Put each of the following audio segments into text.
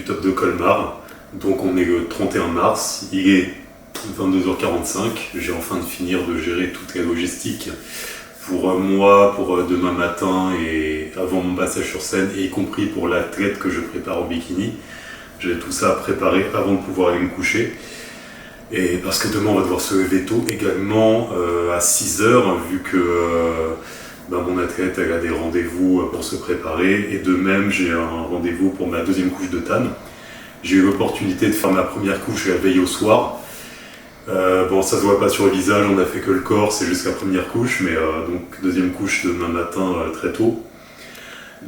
top de Colmar. Donc on est le 31 mars, il est 22h45, j'ai enfin de finir de gérer toute la logistique pour moi, pour demain matin et avant mon passage sur scène, et y compris pour l'athlète que je prépare au bikini. J'ai tout ça à préparer avant de pouvoir aller me coucher. Et parce que demain on va devoir se lever tôt également à 6h, vu que mon athlète elle a des rendez-vous pour se préparer, et de même j'ai un rendez-vous pour ma deuxième couche de TAN. J'ai eu l'opportunité de faire ma première couche la veille au soir. Ça se voit pas sur le visage, on a fait que le corps, c'est juste la première couche, mais donc deuxième couche demain matin très tôt.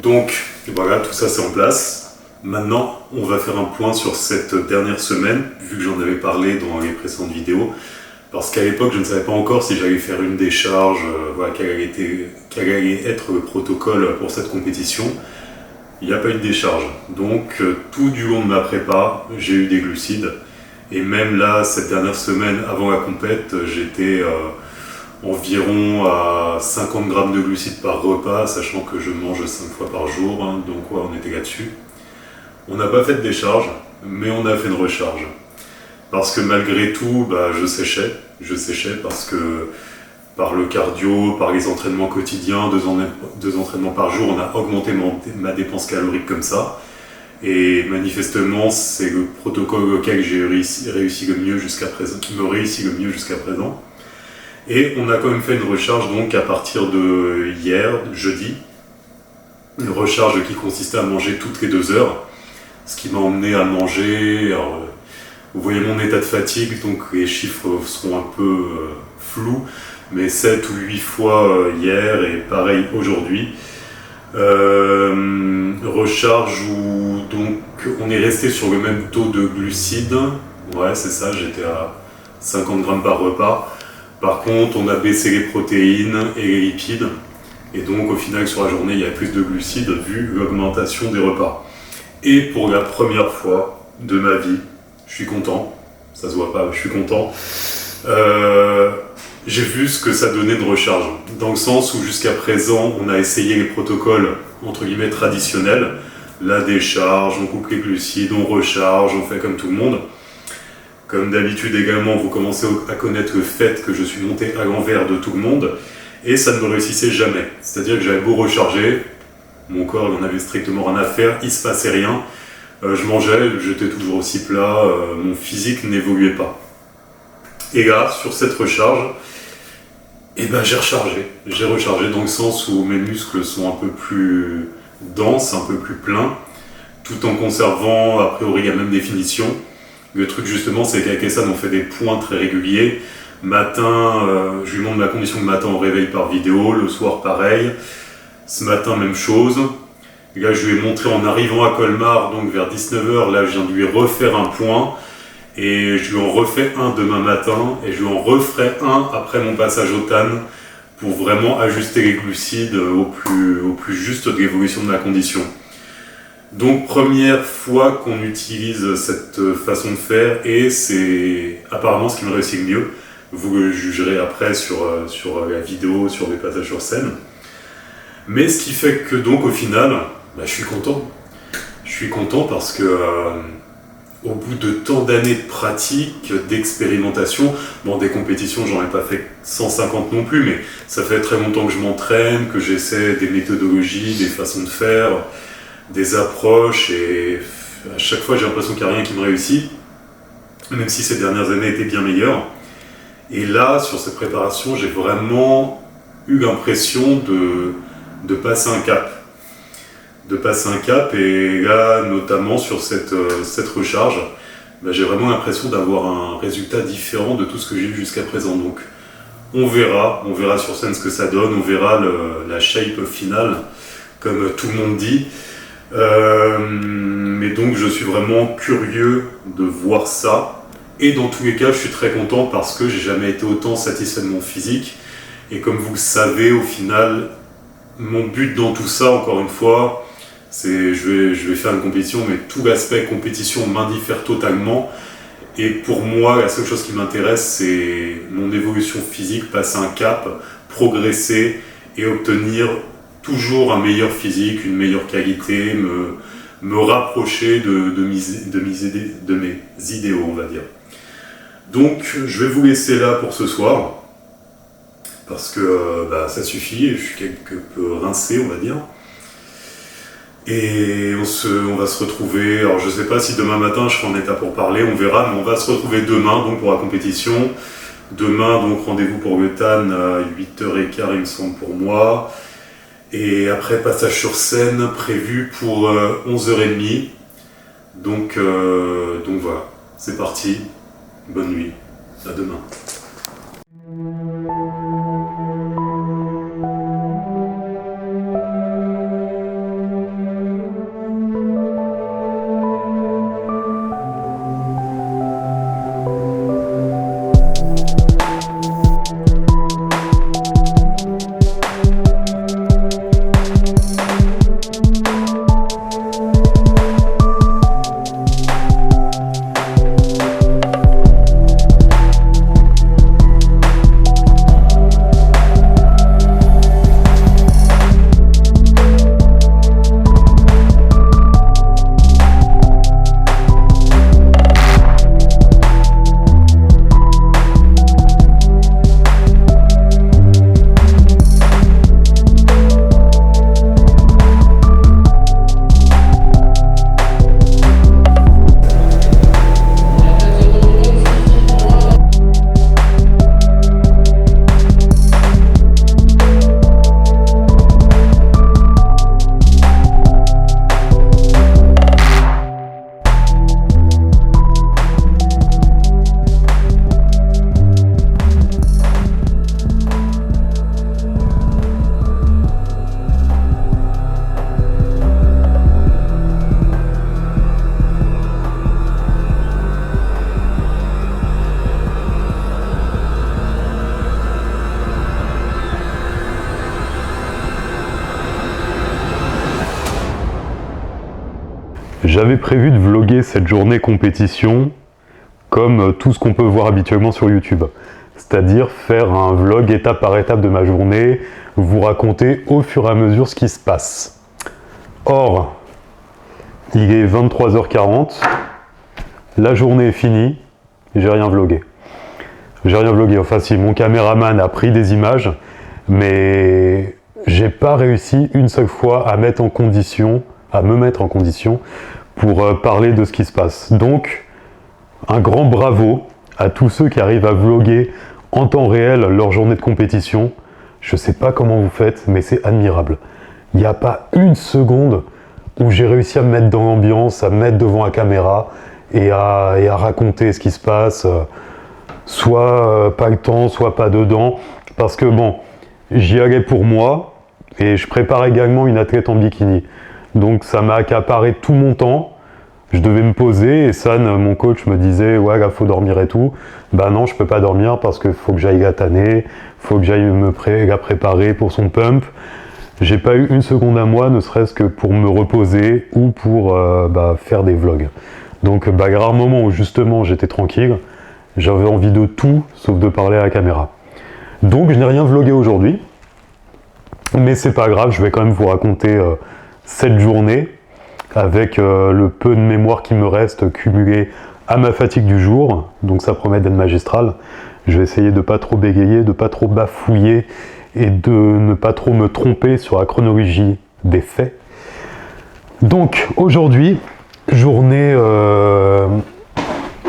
Donc voilà, tout ça c'est en place. Maintenant, on va faire un point sur cette dernière semaine, vu que j'en avais parlé dans les précédentes vidéos, parce qu'à l'époque je ne savais pas encore si j'allais faire une décharge, quel allait être le protocole pour cette compétition. Il n'y a pas eu de décharge, donc tout du long de ma prépa, j'ai eu des glucides. Et même là, cette dernière semaine avant la compète, j'étais environ à 50 grammes de glucides par repas, sachant que je mange 5 fois par jour, donc ouais, on était là-dessus. On n'a pas fait de décharge, mais on a fait une recharge. Parce que malgré tout, je séchais parce que par le cardio, par les entraînements quotidiens, 2 entraînements par jour, on a augmenté ma dépense calorique comme ça. Et manifestement, c'est le protocole auquel j'ai réussi le mieux jusqu'à présent, qui me réussit le mieux jusqu'à présent. Et on a quand même fait une recharge donc à partir de hier, jeudi. Une recharge qui consistait à manger toutes les 2 heures. Ce qui m'a emmené à manger. Alors, vous voyez mon état de fatigue, donc les chiffres seront un peu flous, mais 7 ou 8 fois hier et pareil aujourd'hui. Recharge où donc on est resté sur le même taux de glucides, ouais c'est ça, j'étais à 50 grammes par repas. Par contre on a baissé les protéines et les lipides, et donc au final sur la journée il y a plus de glucides vu l'augmentation des repas. Et pour la première fois de ma vie, je suis content, ça se voit pas, je suis content, j'ai vu ce que ça donnait de recharge, dans le sens où jusqu'à présent on a essayé les protocoles entre guillemets traditionnels, la décharge, on coupe les glucides, on recharge, on fait comme tout le monde. Comme d'habitude également, vous commencez à connaître le fait que je suis monté à l'envers de tout le monde, et ça ne me réussissait jamais. C'est-à-dire que j'avais beau recharger, mon corps n'en avait strictement rien à faire, il se passait rien, je mangeais, j'étais toujours aussi plat, mon physique n'évoluait pas. Et là, sur cette recharge, j'ai rechargé dans le sens où mes muscles sont un peu plus denses, un peu plus pleins, tout en conservant a priori la même définition. Le truc justement, c'est qu'avec Essan on fait des points très réguliers. Matin, je lui montre ma condition de matin au réveil par vidéo, le soir pareil. Ce matin, même chose. Et là, je lui ai montré en arrivant à Colmar, donc vers 19h, là je viens de lui refaire un point. Et je lui en refais un demain matin, et je lui en referai un après mon passage au TAN, pour vraiment ajuster les glucides au plus juste de l'évolution de ma condition. Donc première fois qu'on utilise cette façon de faire, et c'est apparemment ce qui me réussit le mieux. Vous le jugerez après sur la vidéo, sur les passages sur scène. Mais ce qui fait que donc au final, je suis content. Je suis content parce que au bout de tant d'années de pratique, d'expérimentation, des compétitions, j'en ai pas fait 150 non plus, mais ça fait très longtemps que je m'entraîne, que j'essaie des méthodologies, des façons de faire, des approches, et à chaque fois j'ai l'impression qu'il n'y a rien qui me réussit, même si ces dernières années étaient bien meilleures. Et là, sur cette préparation, j'ai vraiment eu l'impression de passer un cap. Et là, notamment sur cette recharge, j'ai vraiment l'impression d'avoir un résultat différent de tout ce que j'ai eu jusqu'à présent. Donc on verra sur scène ce que ça donne, on verra la shape finale, comme tout le monde dit. Mais donc je suis vraiment curieux de voir ça. Et dans tous les cas, je suis très content parce que j'ai jamais été autant satisfait de mon physique. Et comme vous le savez, au final, mon but dans tout ça, encore une fois, c'est je vais faire une compétition, mais tout l'aspect compétition m'indiffère totalement. Et pour moi, la seule chose qui m'intéresse, c'est mon évolution physique, passer un cap, progresser et obtenir toujours un meilleur physique, une meilleure qualité, me rapprocher de mes idéaux, on va dire. Donc je vais vous laisser là pour ce soir, parce que ça suffit, je suis quelque peu rincé, on va dire. Et on va se retrouver, alors je sais pas si demain matin je serai en état pour parler, on verra, mais on va se retrouver demain donc pour la compétition. Demain, donc rendez-vous pour le TAN à 8h15, il me semble, pour moi. Et après, passage sur scène prévu pour 11h30. Donc voilà, c'est parti. Bonne nuit. À demain. J'avais prévu de vlogger cette journée compétition comme tout ce qu'on peut voir habituellement sur YouTube. C'est-à-dire faire un vlog étape par étape de ma journée, vous raconter au fur et à mesure ce qui se passe. Or, il est 23h40, la journée est finie, j'ai rien vlogué. J'ai rien vlogué, enfin si, mon caméraman a pris des images, mais j'ai pas réussi une seule fois à me mettre en condition pour parler de ce qui se passe. Donc, un grand bravo à tous ceux qui arrivent à vlogger en temps réel leur journée de compétition. Je sais pas comment vous faites, mais c'est admirable. Il n'y a pas une seconde où j'ai réussi à me mettre dans l'ambiance, à me mettre devant la caméra et à raconter ce qui se passe. Soit pas le temps, soit pas dedans. Parce que bon, j'y allais pour moi et je prépare également une athlète en bikini. Donc ça m'a accaparé tout mon temps. Je devais me poser et San, mon coach, me disait « Ouais, là, faut dormir et tout. » Bah non, je peux pas dormir parce qu'il faut que j'aille la tanner, faut que j'aille la préparer pour son pump. J'ai pas eu une seconde à moi, ne serait-ce que pour me reposer ou pour faire des vlogs. Donc, rare moment où justement j'étais tranquille, j'avais envie de tout sauf de parler à la caméra. Donc, je n'ai rien vlogué aujourd'hui, mais c'est pas grave, je vais quand même vous raconter cette journée avec le peu de mémoire qui me reste cumulé à ma fatigue du jour, donc ça promet d'être magistral. Je vais essayer de pas trop bégayer, de pas trop bafouiller et de ne pas trop me tromper sur la chronologie des faits. Donc aujourd'hui, journée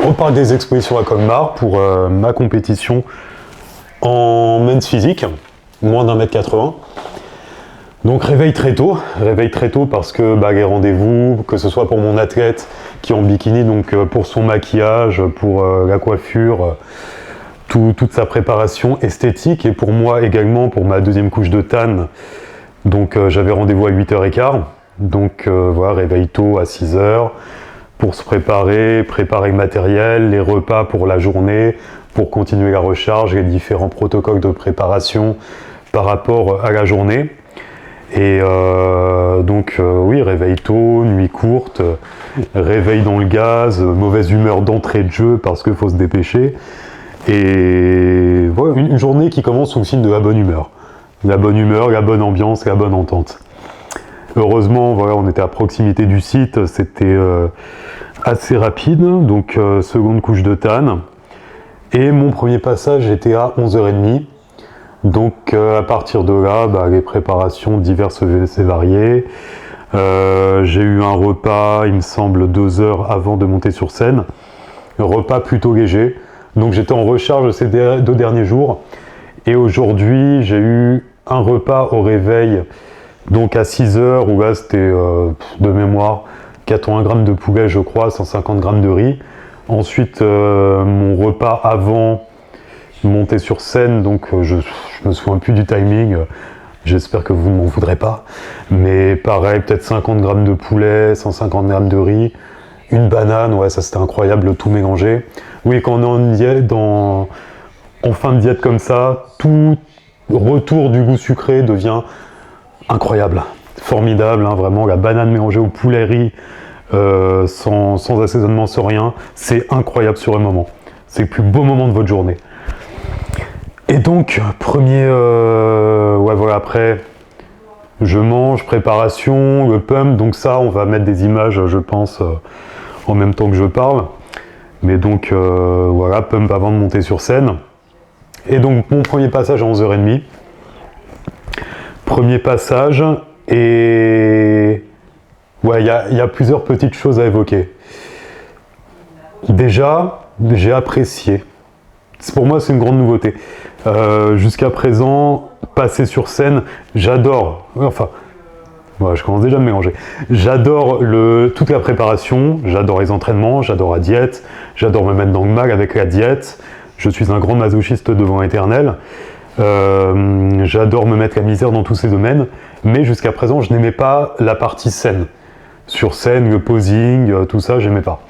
au parc des expositions à Colmar pour ma compétition en men's physique, moins d'1m80. Donc réveil très tôt parce que les rendez-vous, que ce soit pour mon athlète qui est en bikini, donc pour son maquillage, pour la coiffure, toute sa préparation esthétique, et pour moi également pour ma deuxième couche de TAN. Donc j'avais rendez-vous à 8h15, donc voilà, réveil tôt à 6h pour se préparer le matériel, les repas pour la journée, pour continuer la recharge, les différents protocoles de préparation par rapport à la journée. Et oui, réveil tôt, nuit courte, réveil dans le gaz, mauvaise humeur d'entrée de jeu parce qu'il faut se dépêcher. Et voilà, une journée qui commence sous le signe de la bonne humeur. La bonne humeur, la bonne ambiance, la bonne entente. Heureusement, voilà, on était à proximité du site, c'était assez rapide, donc seconde couche de Tannes. Et mon premier passage était à 11h30. Donc à partir de là, les préparations diverses et variées. J'ai eu un repas, il me semble, 2 heures avant de monter sur scène. Un repas plutôt léger. Donc j'étais en recharge ces 2 derniers jours. Et aujourd'hui, j'ai eu un repas au réveil, donc à 6h, où là c'était de mémoire 80 grammes de poulet, je crois, 150 grammes de riz. Ensuite, mon repas avant monter sur scène, donc je me souviens plus du timing, j'espère que vous ne m'en voudrez pas, mais pareil, peut-être 50 grammes de poulet, 150 grammes de riz, une banane, ouais, ça c'était incroyable, tout mélangé. Oui, quand on est en fin de diète comme ça, tout retour du goût sucré devient incroyable, formidable, hein, vraiment, la banane mélangée au poulet riz, sans assaisonnement, sans rien, c'est incroyable sur un moment. C'est le plus beau moment de votre journée. Et donc, ouais voilà, après, je mange, préparation, le pump, donc ça, on va mettre des images, je pense, en même temps que je parle. Mais donc, voilà, pump avant de monter sur scène. Et donc, mon premier passage à 11h30. Premier passage, et ouais, il y a plusieurs petites choses à évoquer. Déjà, j'ai apprécié. Pour moi, c'est une grande nouveauté. Jusqu'à présent, passer sur scène, j'adore. Enfin, ouais, je commence déjà à me mélanger. J'adore toute la préparation, j'adore les entraînements, j'adore la diète, j'adore me mettre dans le mal avec la diète. Je suis un grand masochiste devant l'éternel. J'adore me mettre la misère dans tous ces domaines, mais jusqu'à présent, je n'aimais pas la partie scène. Sur scène, le posing, tout ça, j'aimais pas.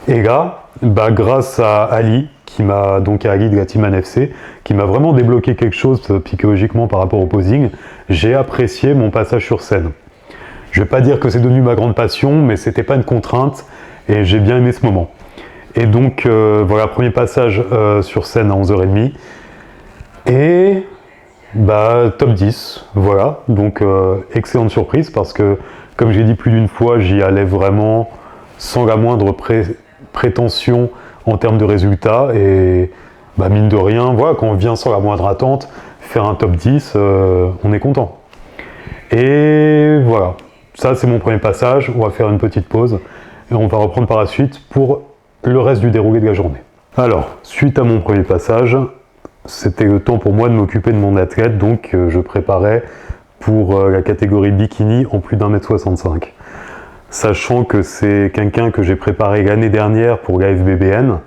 Et là, grâce à Ali, à Ali de la Team NFC, qui m'a vraiment débloqué quelque chose psychologiquement par rapport au posing, j'ai apprécié mon passage sur scène. Je vais pas dire que c'est devenu ma grande passion, mais c'était pas une contrainte, et j'ai bien aimé ce moment. Et donc, voilà, premier passage sur scène à 11h30, et top 10, voilà, donc excellente surprise, parce que, comme j'ai dit plus d'une fois, j'y allais vraiment sans la moindre prétention en termes de résultats, et mine de rien, voilà, quand on vient sans la moindre attente, faire un top 10, on est content. Et voilà, ça c'est mon premier passage, on va faire une petite pause, et on va reprendre par la suite pour le reste du déroulé de la journée. Alors, suite à mon premier passage, c'était le temps pour moi de m'occuper de mon athlète, donc je préparais pour la catégorie bikini en plus d'1m65. Sachant que c'est quelqu'un que j'ai préparé l'année dernière pour la FBBN,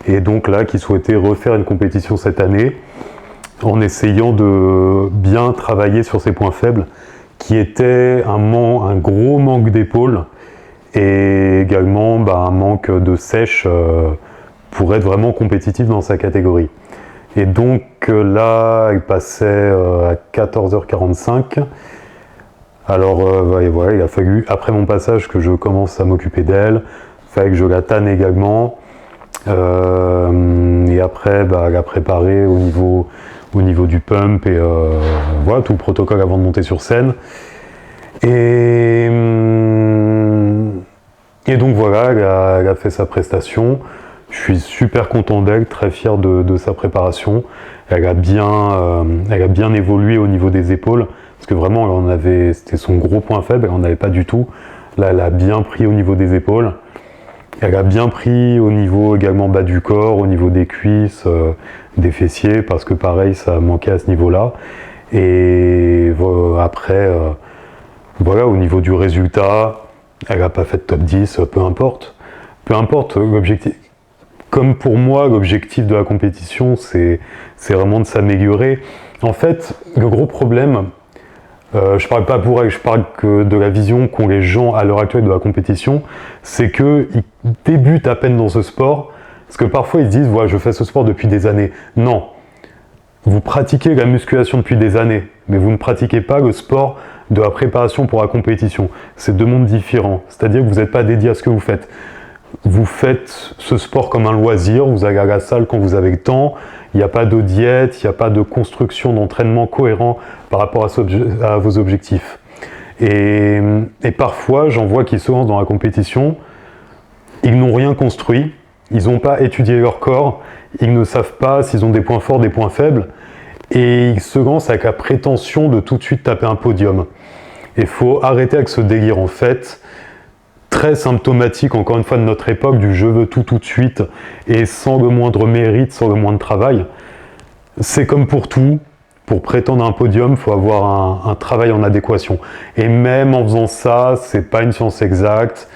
et donc là qui souhaitait refaire une compétition cette année, en essayant de bien travailler sur ses points faibles, qui étaient un gros manque d'épaule, et également un manque de sèche pour être vraiment compétitif dans sa catégorie. Et donc là, elle passait à 14h45. Alors voilà, il a fallu, après mon passage, que je commence à m'occuper d'elle. Il fallait que je la tanne également. Et après, la préparer au niveau du pump, et voilà, tout le protocole avant de monter sur scène. Et donc voilà, elle a fait sa prestation. Je suis super content d'elle, très fier de sa préparation. Elle a bien évolué au niveau des épaules, parce que vraiment, c'était son gros point faible, elle n'en avait pas du tout. Là, elle a bien pris au niveau des épaules. Elle a bien pris au niveau également bas du corps, au niveau des cuisses, des fessiers, parce que pareil, ça manquait à ce niveau-là. Et après, voilà, au niveau du résultat, elle n'a pas fait de top 10, peu importe. Peu importe, l'objectif. Comme pour moi, l'objectif de la compétition, c'est vraiment de s'améliorer. En fait, le gros problème, je parle pas pour elle, je parle que de la vision qu'ont les gens à l'heure actuelle de la compétition, c'est qu'ils débutent à peine dans ce sport, parce que parfois ils se disent, voilà, je fais ce sport depuis des années. Non, vous pratiquez la musculation depuis des années, mais vous ne pratiquez pas le sport de la préparation pour la compétition. C'est deux mondes différents, c'est-à-dire que vous n'êtes pas dédié à ce que vous faites. Vous faites ce sport comme un loisir, vous allez à la salle quand vous avez le temps, il n'y a pas de diète, il n'y a pas de construction d'entraînement cohérent par rapport à vos objectifs. Et parfois, j'en vois qui se lancent dans la compétition, ils n'ont rien construit, ils n'ont pas étudié leur corps, ils ne savent pas s'ils ont des points forts, des points faibles, et ils se lancent avec la prétention de tout de suite taper un podium. Il faut arrêter avec ce délire, en fait, très symptomatique, encore une fois, de notre époque, du je veux tout de suite, et sans le moindre mérite, sans le moindre travail. C'est comme pour tout, pour prétendre à un podium, il faut avoir un travail en adéquation. Et même en faisant ça, c'est pas une science exacte.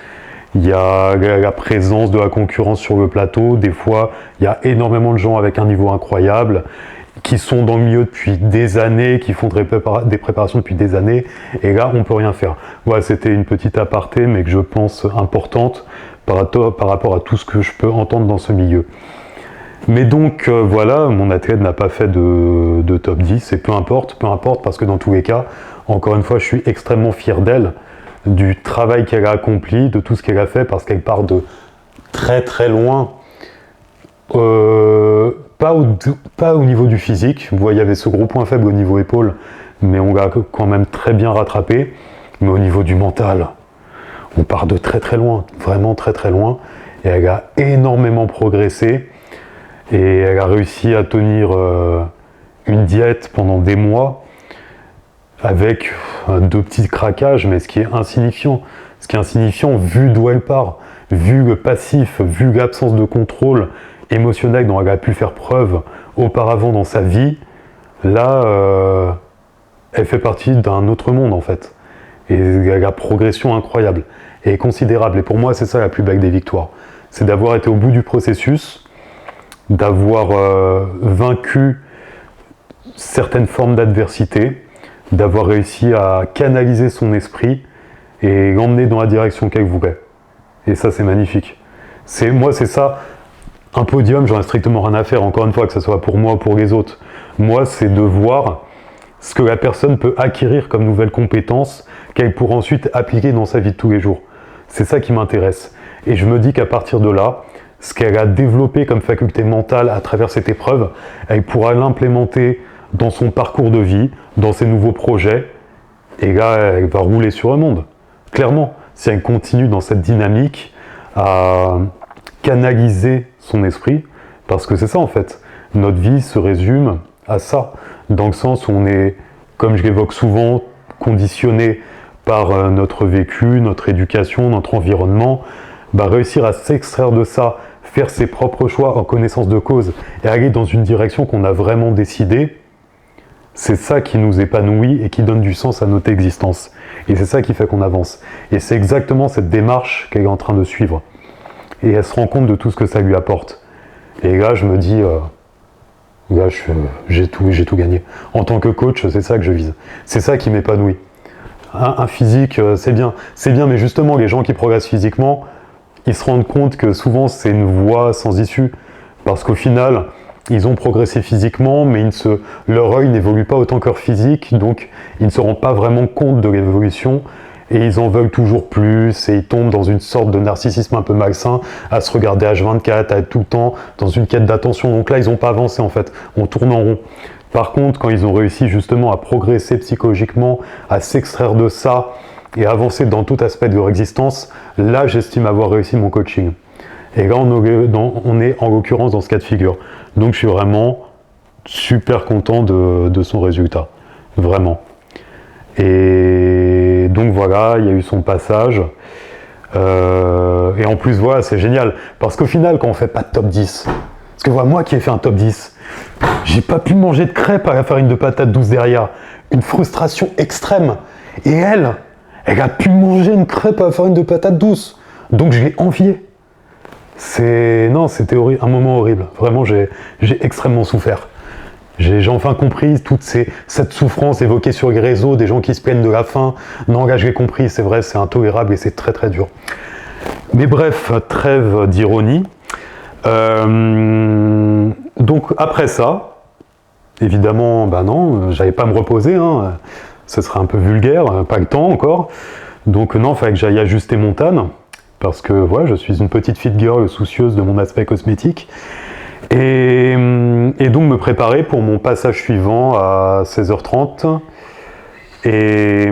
Il y a la présence de la concurrence sur le plateau. Des fois, il y a énormément de gens avec un niveau incroyable qui sont dans le milieu depuis des années, qui font des préparations depuis des années. Et là, on peut rien faire. Voilà, c'était une petite aparté, mais que je pense importante par rapport à tout ce que je peux entendre dans ce milieu. Mais donc, voilà, mon athlète n'a pas fait de top 10, et peu importe, parce que dans tous les cas, encore une fois, je suis extrêmement fier d'elle, du travail qu'elle a accompli, de tout ce qu'elle a fait, parce qu'elle part de très très loin. Pas au niveau du physique, vous voyez, il y avait ce gros point faible au niveau épaule, mais on l'a quand même très bien rattrapé. Mais au niveau du mental, on part de très très loin, vraiment très très loin, et elle a énormément progressé, et elle a réussi à tenir une diète pendant des mois, avec 2 petits craquages, mais ce qui est insignifiant vu d'où elle part, vu le passif, vu l'absence de contrôle émotionnel dont elle a pu faire preuve auparavant dans sa vie. Là, elle fait partie d'un autre monde, en fait. Et la progression incroyable et considérable. Et pour moi, c'est ça la plus belle des victoires. C'est d'avoir été au bout du processus, d'avoir vaincu certaines formes d'adversité, d'avoir réussi à canaliser son esprit et l'emmener dans la direction qu'elle voulait. Et ça, c'est magnifique. Moi, c'est ça. Un podium, j'en ai strictement rien à faire, encore une fois, que ce soit pour moi ou pour les autres. Moi, c'est de voir ce que la personne peut acquérir comme nouvelle compétence, qu'elle pourra ensuite appliquer dans sa vie de tous les jours. C'est ça qui m'intéresse. Et je me dis qu'à partir de là, ce qu'elle a développé comme faculté mentale à travers cette épreuve, elle pourra l'implémenter dans son parcours de vie, dans ses nouveaux projets, et là, elle va rouler sur le monde. Clairement, si elle continue dans cette dynamique à canaliser son esprit, parce que c'est ça en fait. Notre vie se résume à ça, dans le sens où on est, comme je l'évoque souvent, conditionné par notre vécu, notre éducation, notre environnement. Réussir à s'extraire de ça, faire ses propres choix en connaissance de cause et aller dans une direction qu'on a vraiment décidée, c'est ça qui nous épanouit et qui donne du sens à notre existence. Et c'est ça qui fait qu'on avance. Et c'est exactement cette démarche qu'elle est en train de suivre. Et elle se rend compte de tout ce que ça lui apporte. Et là, je me dis, là, j'ai tout gagné. En tant que coach, c'est ça que je vise. C'est ça qui m'épanouit. Un physique, c'est bien, mais justement, les gens qui progressent physiquement, ils se rendent compte que souvent, c'est une voie sans issue. Parce qu'au final, ils ont progressé physiquement, mais leur œil n'évolue pas autant que leur physique, donc ils ne se rendent pas vraiment compte de l'évolution. Et ils en veulent toujours plus, et ils tombent dans une sorte de narcissisme un peu malsain, à se regarder H24, à être tout le temps dans une quête d'attention. Donc là, ils n'ont pas avancé en fait, on tourne en rond. Par contre, quand ils ont réussi justement à progresser psychologiquement, à s'extraire de ça, et à avancer dans tout aspect de leur existence, là, j'estime avoir réussi mon coaching. Et là, on est en l'occurrence dans ce cas de figure. Donc je suis vraiment super content de son résultat, vraiment. Et donc voilà, il y a eu son passage. Et en plus, voilà, c'est génial. Parce qu'au final, quand on fait pas de top 10, parce que voilà, moi qui ai fait un top 10, j'ai pas pu manger de crêpes à la farine de patate douce derrière. Une frustration extrême. Et elle a pu manger une crêpe à la farine de patate douce. Donc je l'ai enviée. C'était horrible, un moment horrible. Vraiment, j'ai extrêmement souffert. J'ai enfin compris toute cette souffrance évoquée sur les réseaux, des gens qui se plaignent de la faim. Non, là, j'ai compris, c'est vrai, c'est intolérable et c'est très très dur. Mais bref, trêve d'ironie. Donc après ça, évidemment, non, j'allais pas me reposer, hein, ce serait un peu vulgaire, pas le temps encore. Donc non, il fallait que j'aille ajuster mon tan, parce que voilà, je suis une petite fit girl soucieuse de mon aspect cosmétique. Et donc me préparer pour mon passage suivant à 16h30 Et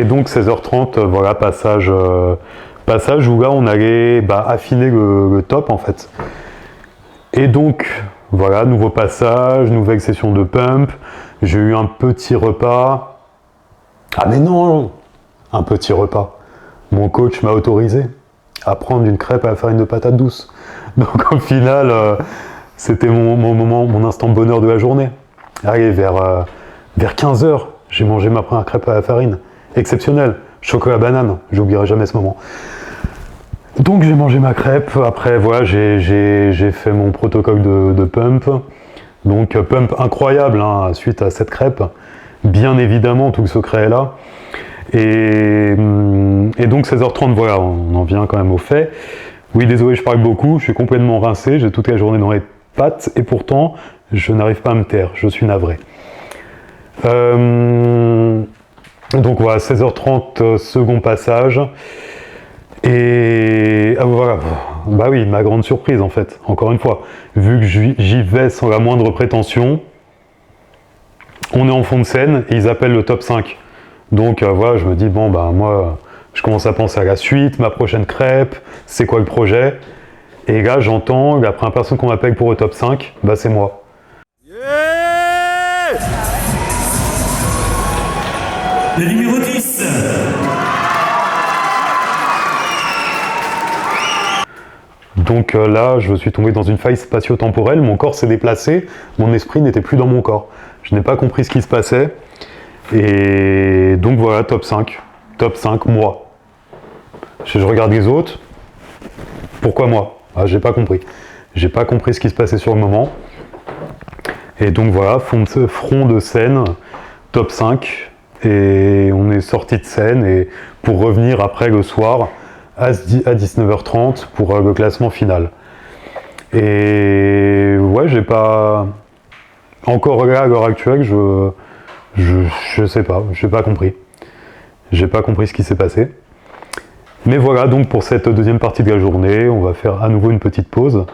donc 16h30, voilà, passage où là on allait affiner le top en fait. Et donc voilà, nouveau passage, nouvelle session de pump, j'ai eu un petit repas. Ah mais non, un petit repas. Mon coach m'a autorisé à prendre une crêpe à la farine de patate douce. Donc au final, c'était mon moment, mon instant bonheur de la journée. Allez, vers 15h, j'ai mangé ma première crêpe à la farine. Exceptionnel. Chocolat banane, j'oublierai jamais ce moment. Donc j'ai mangé ma crêpe. Après, voilà, j'ai fait mon protocole de pump. Donc pump incroyable hein, suite à cette crêpe. Bien évidemment, tout le secret est là. Et donc 16h30, voilà, on en vient quand même au fait. Oui, désolé, je parle beaucoup, je suis complètement rincé, j'ai toute la journée dans les pattes, et pourtant, je n'arrive pas à me taire, je suis navré. Donc voilà, 16h30, second passage. Et voilà, bah oui, ma grande surprise en fait, encore une fois, vu que j'y vais sans la moindre prétention, on est en fond de scène et ils appellent le top 5. Donc voilà, je me dis, bon bah moi, je commence à penser à la suite, ma prochaine crêpe, c'est quoi le projet? Et là, j'entends, la première personne qu'on m'appelle pour le top 5, bah c'est moi. Yeah, le numéro 10. Donc là, je suis tombé dans une faille spatio-temporelle, mon corps s'est déplacé, mon esprit n'était plus dans mon corps. Je n'ai pas compris ce qui se passait. Et donc voilà, top 5, moi. Je regarde les autres, pourquoi moi? J'ai pas compris. J'ai pas compris ce qui se passait sur le moment. Et donc voilà, front de scène, top 5, et on est sorti de scène, et pour revenir après le soir, à 19h30 pour le classement final. Et ouais, j'ai pas... Encore là, à l'heure actuelle, je sais pas, j'ai pas compris. J'ai pas compris ce qui s'est passé. Mais voilà, donc pour cette deuxième partie de la journée, on va faire à nouveau une petite pause,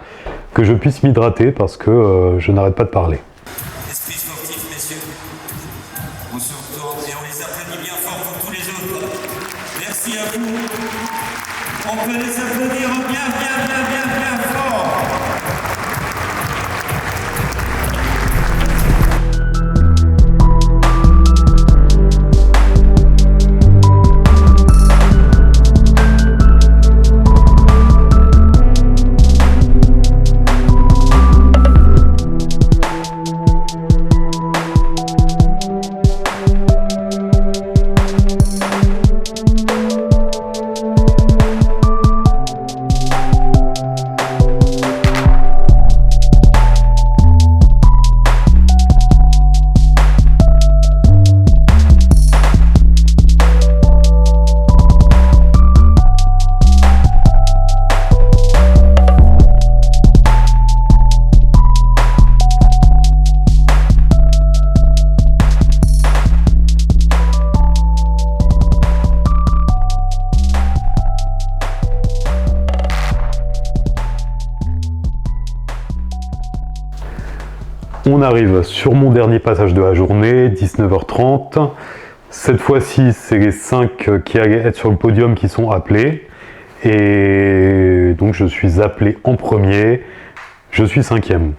que je puisse m'hydrater parce que je n'arrête pas de parler. Esprit sportif, messieurs. On se retourne et on les applaudit bien fort pour tous les autres. Merci à vous. On peut les applaudir bien fort. On arrive sur mon dernier passage de la journée, 19h30. Cette fois-ci, c'est les 5 qui allaient être sur le podium qui sont appelés. Et donc je suis appelé en premier. Je suis 5e.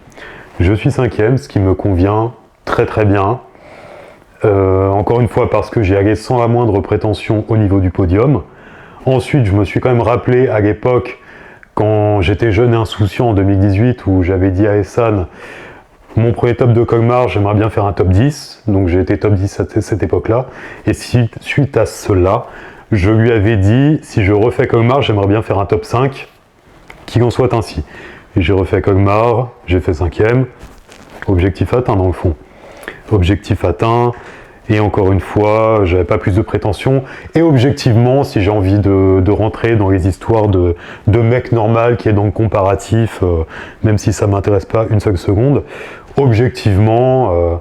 Je suis 5e, ce qui me convient très très bien. Encore une fois parce que j'y allais sans la moindre prétention au niveau du podium. Ensuite, je me suis quand même rappelé à l'époque, quand j'étais jeune et insouciant en 2018, où j'avais dit à Essan, mon premier top de Colmar, j'aimerais bien faire un top 10, donc j'ai été top 10 à cette époque-là, et suite à cela, je lui avais dit, si je refais Colmar, j'aimerais bien faire un top 5, qu'il en soit ainsi. Et j'ai refait Colmar, j'ai fait 5e, objectif atteint dans le fond. Objectif atteint, et encore une fois, j'avais pas plus de prétention, et objectivement, si j'ai envie de rentrer dans les histoires de mec normal qui est dans le comparatif, même si ça m'intéresse pas une seule seconde, objectivement,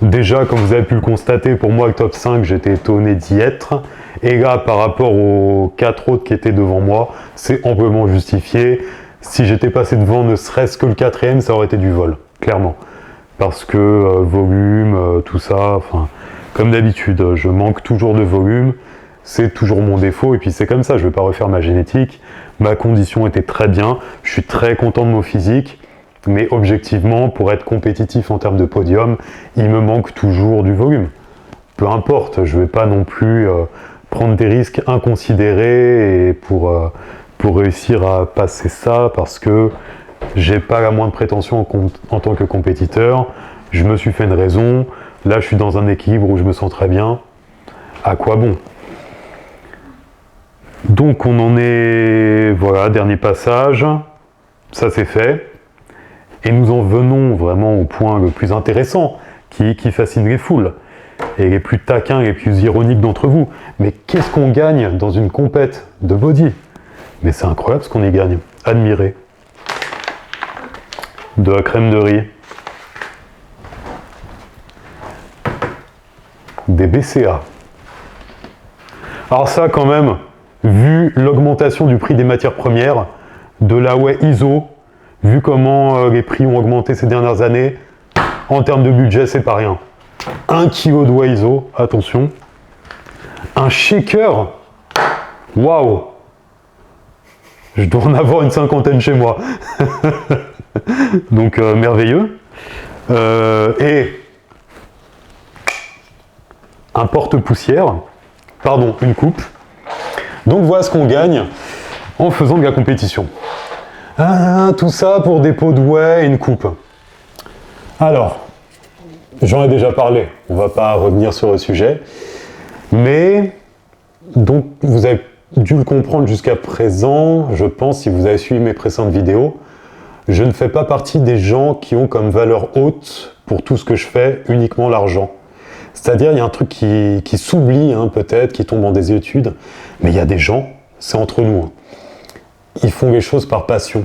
déjà comme vous avez pu le constater, pour moi le top 5, j'étais étonné d'y être, et là par rapport aux 4 autres qui étaient devant moi, c'est amplement justifié. Si j'étais passé devant ne serait-ce que le 4e, ça aurait été du vol, clairement. Parce que volume, tout ça, enfin, comme d'habitude, je manque toujours de volume, c'est toujours mon défaut, et puis c'est comme ça, je ne vais pas refaire ma génétique, ma condition était très bien, je suis très content de mon physique, mais objectivement, pour être compétitif en termes de podium, il me manque toujours du volume. Peu importe, je ne vais pas non plus prendre des risques inconsidérés et pour réussir à passer ça, parce que j'ai pas la moindre prétention en tant que compétiteur, je me suis fait une raison, là je suis dans un équilibre où je me sens très bien, à quoi bon? Donc on en est, voilà, dernier passage, ça c'est fait, et nous en venons vraiment au point le plus intéressant, qui fascine les foules, et les plus taquins, les plus ironiques d'entre vous. Mais qu'est-ce qu'on gagne dans une compète de body? Mais c'est incroyable ce qu'on y gagne, admirez. De la crème de riz, des BCA. Alors ça quand même, vu l'augmentation du prix des matières premières, de la whey ISO, vu comment les prix ont augmenté ces dernières années, en termes de budget c'est pas rien. 1 kg de whey ISO, attention. Un shaker, waouh, je dois en avoir une 50aine chez moi. Donc merveilleux. Et un porte-poussière, pardon, une coupe. Donc voilà ce qu'on gagne en faisant de la compétition. Tout ça pour des pots de whey et une coupe. Alors, j'en ai déjà parlé, on va pas revenir sur le sujet. Mais, donc vous avez dû le comprendre jusqu'à présent, je pense, si vous avez suivi mes précédentes vidéos, je ne fais pas partie des gens qui ont comme valeur haute pour tout ce que je fais uniquement l'argent. C'est-à-dire, il y a un truc qui s'oublie hein, peut-être, qui tombe en désuétude, mais il y a des gens, c'est entre nous, hein, ils font les choses par passion,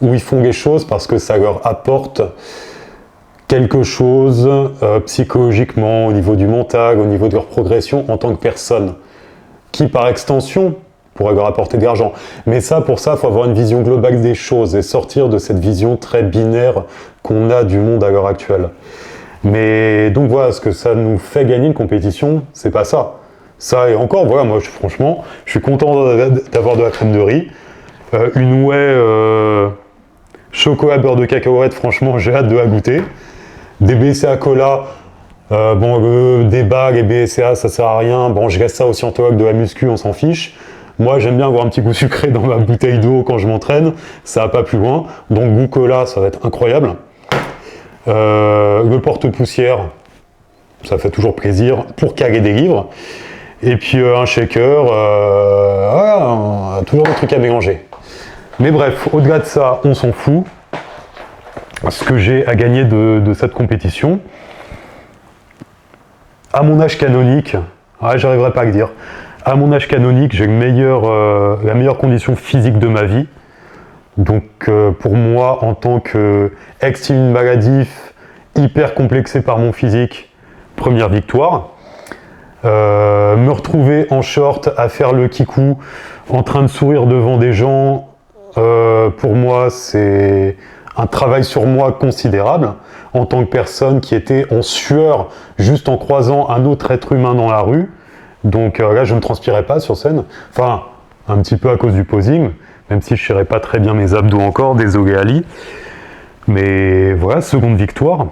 ou ils font les choses parce que ça leur apporte quelque chose psychologiquement, au niveau du mental, au niveau de leur progression en tant que personne, qui par extension pourrait leur apporter de l'argent. Mais ça, pour ça, il faut avoir une vision globale des choses et sortir de cette vision très binaire qu'on a du monde à l'heure actuelle. Mais donc voilà, ce que ça nous fait gagner une compétition, c'est pas ça. Ça et encore, voilà, moi franchement, je suis content d'avoir de la crème de riz. Une whey chocolat beurre de cacahuète, franchement, j'ai hâte de la goûter. Des BCA cola, bon, des bagues et BCA, ça sert à rien. Bon, je reste ça aux scientologues de la muscu, on s'en fiche. Moi, j'aime bien avoir un petit goût sucré dans ma bouteille d'eau quand je m'entraîne. Ça va pas plus loin. Donc, goût cola, ça va être incroyable. Le porte-poussière, ça fait toujours plaisir pour caler des livres. Et puis un shaker, voilà, toujours des trucs à mélanger. Mais bref, au-delà de ça, on s'en fout. Ce que j'ai à gagner de cette compétition, à mon âge canonique, j'arriverai pas à le dire, à mon âge canonique, j'ai la meilleure condition physique de ma vie. Donc pour moi, en tant qu'ex-timide maladif, hyper complexé par mon physique, première victoire. Me retrouver en short à faire le kikou, en train de sourire devant des gens, pour moi c'est un travail sur moi considérable, en tant que personne qui était en sueur juste en croisant un autre être humain dans la rue. Donc là je ne transpirais pas sur scène, enfin un petit peu à cause du posing, même si je ne serrais pas très bien mes abdos encore, désolé Ali. Mais voilà, seconde victoire.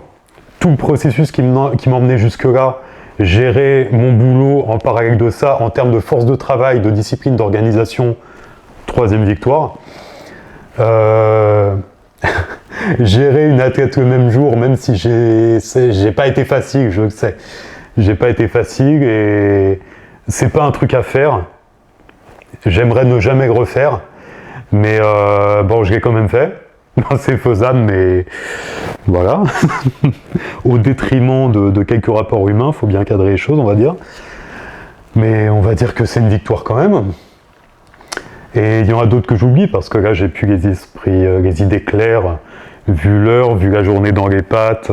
Tout le processus qui m'emmenait jusque-là, gérer mon boulot en parallèle de ça, en termes de force de travail, de discipline, d'organisation, troisième victoire. Gérer une athlète le même jour, même si j'ai pas été facile, je le sais. J'ai pas été facile et c'est pas un truc à faire. J'aimerais ne jamais le refaire. Mais bon, je l'ai quand même fait. C'est faisable, mais voilà. Au détriment de quelques rapports humains, il faut bien cadrer les choses, on va dire. Mais on va dire que c'est une victoire quand même. Et il y en a d'autres que j'oublie, parce que là, j'ai plus les idées claires, vu l'heure, vu la journée dans les pattes,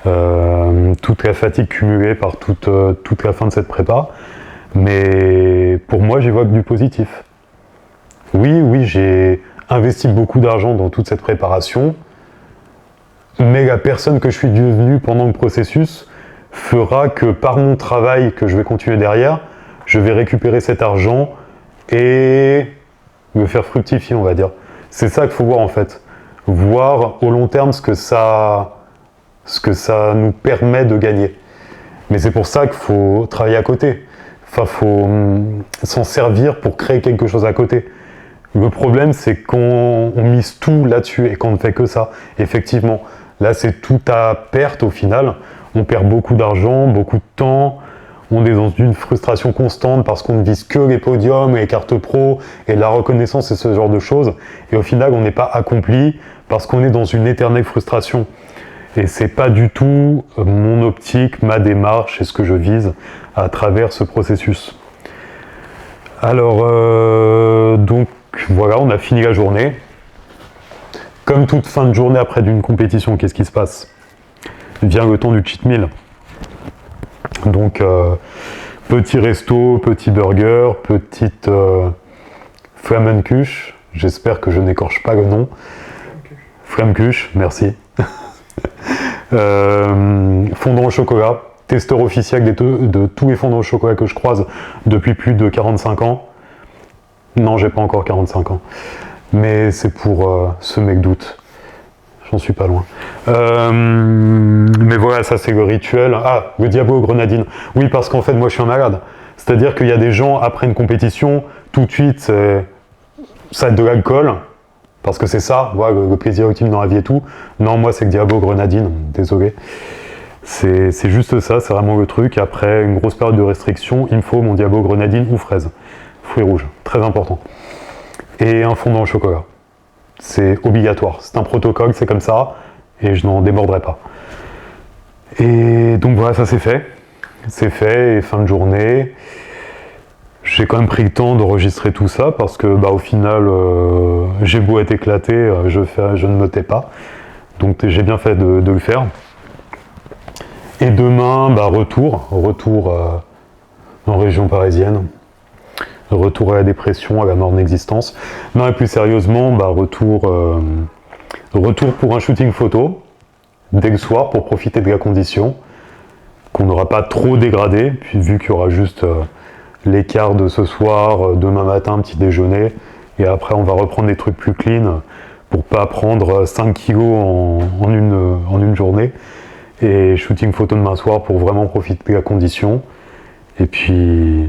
toute la fatigue cumulée par toute la fin de cette prépa. Mais pour moi, j'y vois que du positif. Oui, j'ai investi beaucoup d'argent dans toute cette préparation, mais la personne que je suis devenue pendant le processus fera que par mon travail que je vais continuer derrière, je vais récupérer cet argent et me faire fructifier, on va dire. C'est ça qu'il faut voir en fait. Voir au long terme ce que ça nous permet de gagner. Mais c'est pour ça qu'il faut travailler à côté. Enfin, il faut s'en servir pour créer quelque chose à côté. Le problème, c'est qu'on mise tout là-dessus et qu'on ne fait que ça. Effectivement, là, c'est tout à perte au final. On perd beaucoup d'argent, beaucoup de temps. On est dans une frustration constante parce qu'on ne vise que les podiums et les cartes pro et la reconnaissance et ce genre de choses. Et au final, on n'est pas accompli parce qu'on est dans une éternelle frustration. Et c'est pas du tout mon optique, ma démarche et ce que je vise à travers ce processus. Alors, donc voilà, on a fini la journée. Comme toute fin de journée après d'une compétition, qu'est-ce qui se passe? Vient le temps du cheat meal. Donc, petit resto, petit burger, petite Flammkuche. J'espère que je n'écorche pas le nom. Flammkuche, merci. Fondant au chocolat. Testeur officiel de tous les fondants au chocolat que je croise depuis plus de 45 ans. Non, j'ai pas encore 45 ans. Mais c'est pour semer le doute. J'en suis pas loin. Mais voilà, ça c'est le rituel. Ah, le Diabo aux grenadines. Oui, parce qu'en fait, moi je suis un malade. C'est-à-dire qu'il y a des gens, après une compétition, tout de suite, ça va être de l'alcool. Parce que c'est ça, voilà, le plaisir ultime dans la vie et tout. Non, moi c'est le Diabo aux grenadines. Désolé. C'est juste ça, c'est vraiment le truc. Après une grosse période de restriction, il me faut mon Diabo aux grenadines ou fraises. Fruits rouges, très important. Et un fondant au chocolat. C'est obligatoire, c'est un protocole, c'est comme ça, et je n'en démordrai pas. Et donc voilà, ça c'est fait, et fin de journée, j'ai quand même pris le temps d'enregistrer tout ça, parce que au final, j'ai beau être éclaté, je ne me tais pas, donc j'ai bien fait de le faire. Et demain, retour en région parisienne. Retour à la dépression, à la mort d'existence. Non, et plus sérieusement, retour pour un shooting photo, dès le soir, pour profiter de la condition, qu'on n'aura pas trop dégradé, puis vu qu'il y aura juste l'écart de ce soir, demain matin, petit déjeuner, et après on va reprendre des trucs plus clean, pour pas prendre 5 kilos en une journée, et shooting photo demain soir pour vraiment profiter de la condition, et puis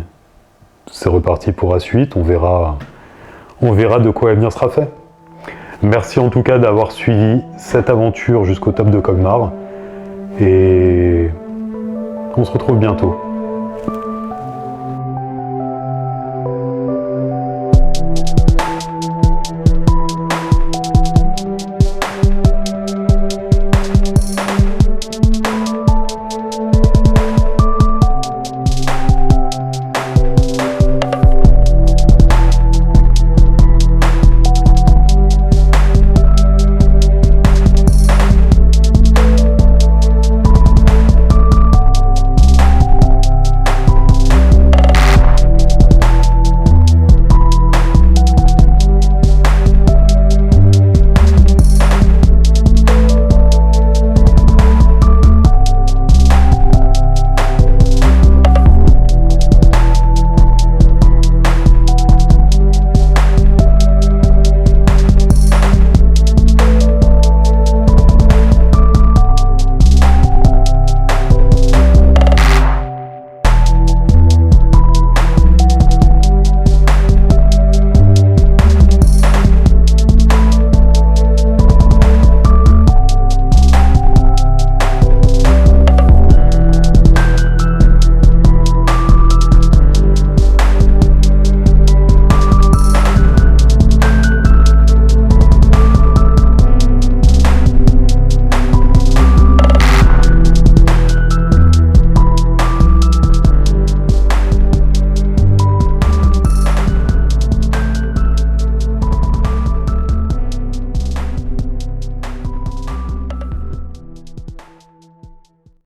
c'est reparti pour la suite, on verra de quoi l'avenir sera fait. Merci en tout cas d'avoir suivi cette aventure jusqu'au top de Colmar, et on se retrouve bientôt.